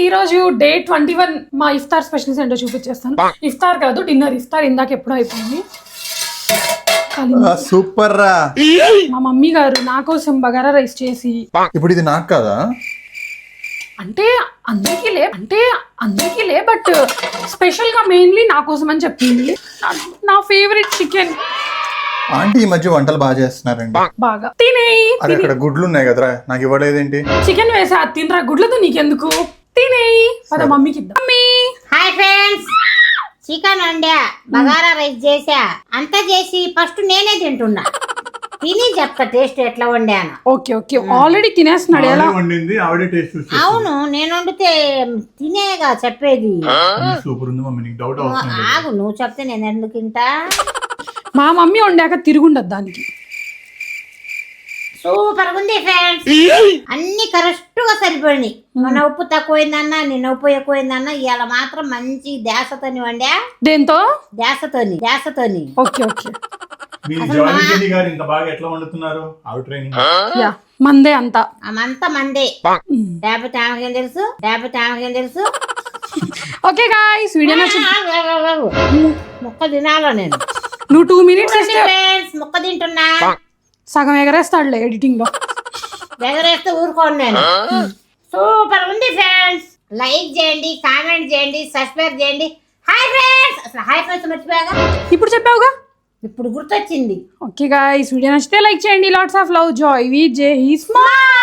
ఈ రోజు డే 21 మా ఇఫ్తార్ స్పెషల్స్ ఏంటో చూపించేస్తాను. ఇఫ్తార్ కాదు డిన్నర్. ఇఫ్తార్ ఇందాక ఎప్పుడో అయిపోయింది. సూపర్ రా. మా మమ్మీ గారు నా కోసం బగారా రైస్ చేసి, ఇప్పుడు ఇది నాకు కదా అంటే అందరికీ లే బట్ స్పెషల్ గా మెయిన్లీ నా కోసం అని చెప్పింది. నా ఫేవరెట్ చికెన్. ఆంటీ ఈ మధ్య వంటలు బాగా చేస్తున్నారండి. బాగా తినేయి. అరే అక్కడ గుడ్లు ఉన్నాయి కదరా, నాకు ఇవ్వలేదేంటి? చికెన్ వేసా తినరా, గుడ్లతో నీకెందుకు? తినేయి. పద మమ్మీకి ఇద్దాం. మమ్మీ హాయ్ ఫ్రెండ్స్, చికెన్ వండా, బగారా రైస్ చేసా, అంతా చేసి ఫస్ట్ నేనే తింటున్నా. తిని చెప్తా టేస్ట్ ఎట్లా వండాను. ఓకే ఓకే ఆల్రెడీ తినేస్తున్నాడు. ఎలా వండింది ఆవిడే టేస్ట్ చూసి. అవును, నేను వండితే తినేగా చెప్పేది. సూపర్ ఉంది మమ్మీ, నీకు డౌట్ అవసరం. ఆగు, నువ్వు చెప్తే నేను ఎందుకు తింటా? మా మమ్మీ వండాక తిరుగుండదు దానికి. సూపర్ ఉంది ఫ్రెండ్స్, అన్ని కరెక్ట్ గా సరిపోయినాయి. మన ఉప్పు తక్కువైందన్నా, నిన్న ఉప్పు ఎక్కువైందన్నా, ఇవాళ మాత్రం మంచి ధ్యాసతోని వండా. దేంతో? ధ్యాసతోని. ఓకే ఓకే యా మందే అంతా. అమంతా మందే. లేకపోతే ఆమెకేం తెలుసు. ఓకే గాయ్స్, వీడియో ముక్క తినాలో నేను. నువ్వు 2 minutes ఇస్తే ఫ్రెండ్స్ ముక్క తింటున్నా. సగం ఎగరేస్తాడులే ఎడిటింగ్ లో. ఎగరేస్తే ఊరుకోండి నేను. సూపర్ ఉంది ఫ్రెండ్స్. లైక్ చేయండి, కామెంట్ చేయండి, సబ్స్క్రైబ్ చేయండి. Hi friends. అసలు హాయ్ ఫ్రెండ్స్ మర్చిపోయాగా, ఇప్పుడు చెప్పావుగా, ఇప్పుడు గుర్తొచ్చింది. ఓకే గాయ్స్, వీడియో నచ్చితే లైక్ చేయండి. Lots of love, Joy, with జై స్మైల్.